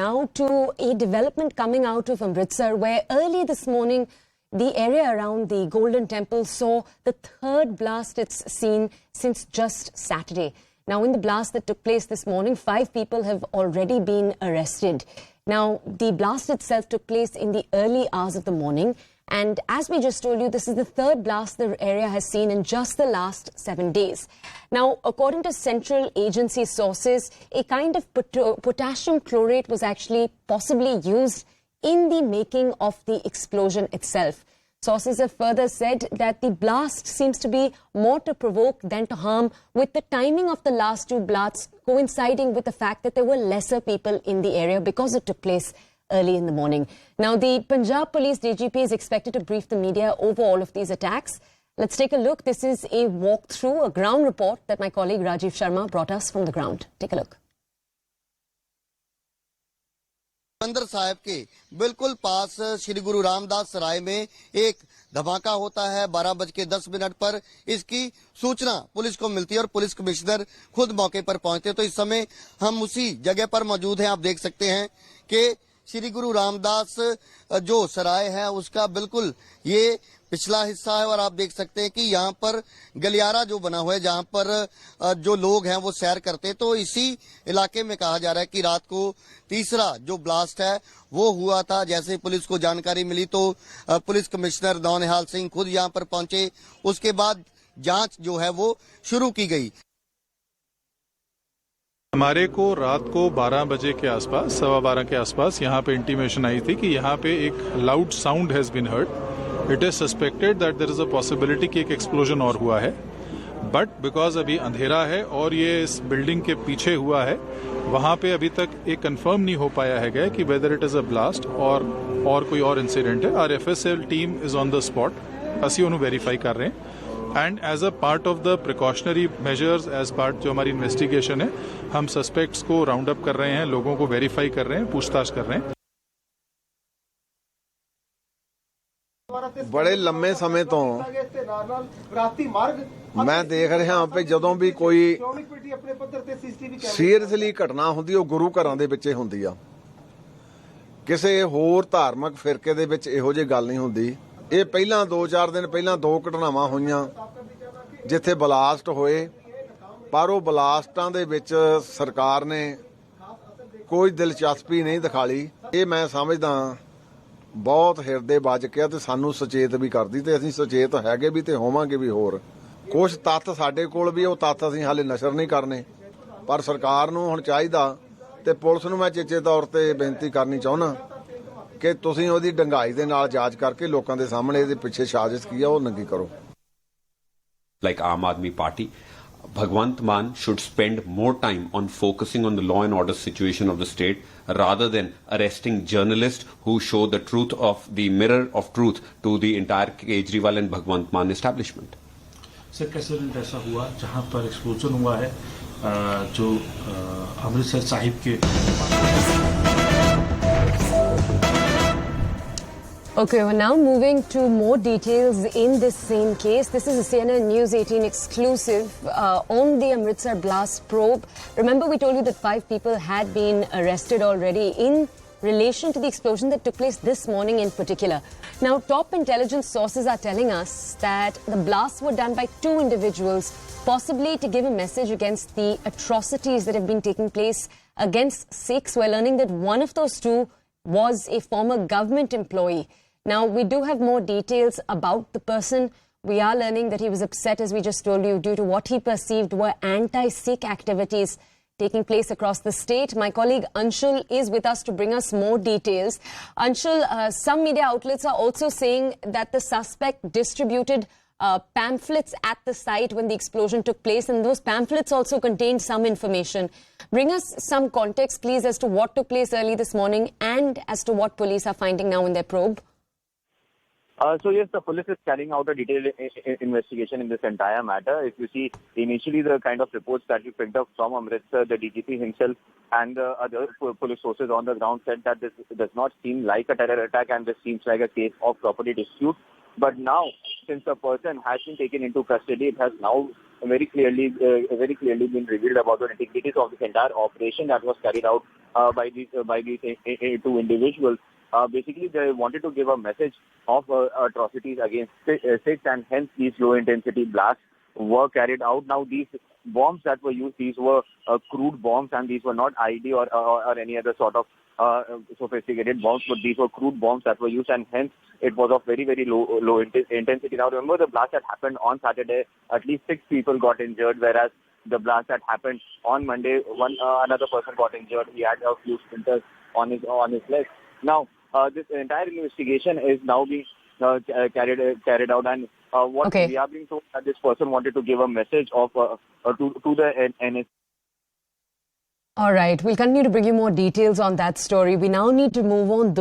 now to a development coming out of Amritsar, where early this morning the area around the Golden Temple saw the third blast it's seen since just Saturday. Now, in the blast that took place this morning, 5 people have already been arrested. Now, the blast itself took place in the early hours of the morning. And as we just told you, this is the third blast the area has seen in just the last 7 days. Now, according to central agency sources, a kind of potassium chlorate was actually possibly used in the making of the explosion itself. Sources have further said that the blast seems to be more to provoke than to harm, with the timing of the last 2 blasts coinciding with the fact that there were lesser people in the area because it took place early in the morning. Now, the Punjab Police DGP is expected to brief the media over all of these attacks. Let's take a look. This is a walkthrough, a ground report that my colleague Rajiv Sharma brought us from the ground. Take a look. मंदिर साहिब के बिल्कुल पास श्री गुरु रामदास सराय में एक धमाका होता है। 12:10 पर इसकी सूचना पुलिस को मिलती है और पुलिस कमिश्नर खुद मौके पर पहुंचते। तो इस समय हम उसी जगह पर मौजूद हैं। आप देख सकते हैं कि श्री गुरु रामदास जो सराय है उसका बिल्कुल ये पिछला हिस्सा है और आप देख सकते हैं कि यहाँ पर गलियारा जो बना हुआ है जहाँ पर जो लोग हैं वो सैर करते हैं। तो इसी इलाके में कहा जा रहा है कि रात को तीसरा जो ब्लास्ट है वो हुआ था। जैसे पुलिस को जानकारी मिली तो पुलिस कमिश्नर नौनिहाल सिंह खुद यहाँ पर पहुंचे। उसके बाद जांच जो है वो शुरू की गई। हमारे को रात को 12 बजे के आसपास, 12:15 के आसपास यहाँ पे इंटीमेशन आई थी कि यहाँ पे एक loud sound has been heard. It is suspected that there is a possibility कि एक एक्सप्लोजन और हुआ है, बट बिकॉज अभी अंधेरा है और ये इस बिल्डिंग के पीछे हुआ है, वहाँ पे अभी तक एक कंफर्म नहीं हो पाया है गया कि whether it is a blast और कोई और इंसिडेंट है। R FSL team is on the spot, ਅਸੀਂ ਉਹਨੂੰ वेरीफाई कर रहे हैं। And as a part of the precautionary measures, as part जो हमारी इन्वेस्टिगेशन है, हम सस्पेक्ट्स को राउंड अप कर रहे हैं, लोगों को वेरीफाई कर रहे हैं, पूछताछ कर रहे हैं। बड़े लंबे समय तो मैं देख रहा भी ਜਦੋਂ ਵੀ ਕੋਈ ਸੀਰੀਅਸਲੀ ਘਟਨਾ ਹੁੰਦੀ ਉਹ ਗੁਰੂ ਘਰਾਂ ਦੇ ਵਿੱਚ ਹੁੰਦੀ ਆ। ਕਿਸੇ ਹੋਰ ਧਾਰਮਿਕ ਫਿਰਕੇ ਦੇ ਵਿੱਚ ਇਹੋ ਜਿਹੀ ਗੱਲ ਨਹੀਂ ਹੁੰਦੀ। ਇਹ ਪਹਿਲਾਂ 2-4 ਦਿਨ ਪਹਿਲਾਂ 2 ਘਟਨਾਵਾਂ ਹੋਈਆਂ ਜਿੱਥੇ ਬਲਾਸਟ ਹੋਏ, ਪਰ ਉਹ ਬਲਾਸਟਾਂ ਦੇ ਵਿੱਚ ਸਰਕਾਰ ਨੇ ਕੋਈ ਦਿਲਚਸਪੀ ਨਹੀਂ ਦਿਖਾਈ। ਇਹ ਮੈਂ ਸਮਝਦਾ ਬਹੁਤ ਹਿਰਦੇ ਵੱਜ ਕੇ ਤੇ ਸਾਨੂੰ ਸੁਚੇਤ ਵੀ ਕਰਦੀ ਤੇ ਅਸੀਂ ਸੁਚੇਤ ਹੈਗੇ ਵੀ ਤੇ ਹੋਵਾਂਗੇ ਵੀ। ਹੋਰ ਕੁਝ ਤੱਥ ਸਾਡੇ ਕੋਲ ਵੀ, ਉਹ ਤੱਥ ਅਸੀਂ ਹਾਲੇ ਨਸ਼ਰ ਨਹੀਂ ਕਰਨੇ, ਪਰ ਸਰਕਾਰ ਨੂੰ ਹੁਣ ਚਾਹੀਦਾ ਤੇ ਪੁਲਿਸ ਨੂੰ ਮੈਂ ਚੇਚੇ ਤੌਰ ਤੇ ਬੇਨਤੀ ਕਰਨੀ ਚਾਹੁੰਦਾ ਕਿ ਤੁਸੀਂ ਉਹਦੀ ਡੰਗਾਈ ਦੇ ਨਾਲ ਜਾਂਚ ਕਰਕੇ ਲੋਕਾਂ ਦੇ ਸਾਹਮਣੇ ਇਹਦੇ ਪਿੱਛੇ ਸਾਜ਼ਿਸ਼ ਕੀ ਆ ਉਹ ਨੰਗੀ ਕਰੋ। Like Aam Aadmi Party, Bhagwant Mann should spend more time on focusing on the law and order situation of the state rather than arresting journalists who show the truth of the mirror of truth to the entire Kejriwal and Bhagwant Mann establishment. Sir, कैसे ऐसा हुआ जहां पर explosion हुआ है जो अमृतसर साहिब के। Okay, we're now moving to more details in this same case. This is a CNN News 18 exclusive on the Amritsar Blast probe. Remember, we told you that 5 people had been arrested already in relation to the explosion that took place this morning in particular. Now, top intelligence sources are telling us that the blasts were done by 2 individuals, possibly to give a message against the atrocities that have been taking place against Sikhs. We're learning that one of those 2 was a former government employee. Now, we do have more details about the person. We are learning that he was upset, as we just told you, due to what he perceived were anti-Sikh activities taking place across the state. My colleague Anshul is with us to bring us more details. Anshul, some media outlets are also saying that the suspect distributed pamphlets at the site when the explosion took place, and those pamphlets also contained some information. Bring us some context, please, as to what took place early this morning and as to what police are finding now in their probe. So yes, the police is carrying out a detailed investigation in this entire matter. If you see, initially the kind of reports that we picked up from Amritsar, the DGP himself and the other police sources on the ground said that this does not seem like a terror attack and this seems like a case of property dispute. But now, since the person has been taken into custody, it has now very clearly been revealed about the nitty-gritties of this entire operation that was carried out by these two individuals. Basically, they wanted to give a message of atrocities against Sikhs, and hence these low-intensity blasts were carried out. Now, these bombs that were used, these were crude bombs, and these were not ID or any other sort of sophisticated bombs, but these were crude bombs that were used, and hence it was of very, very low intensity. Now, remember the blast that happened on Saturday, at least 6 people got injured, whereas the blast that happened on Monday, another person got injured. He had a few splinters on his leg. Now, this entire investigation is now being carried out, and what we are being told that this person wanted to give a message of to the NS. All right, we'll continue to bring you more details on that story. We now need to move on, though.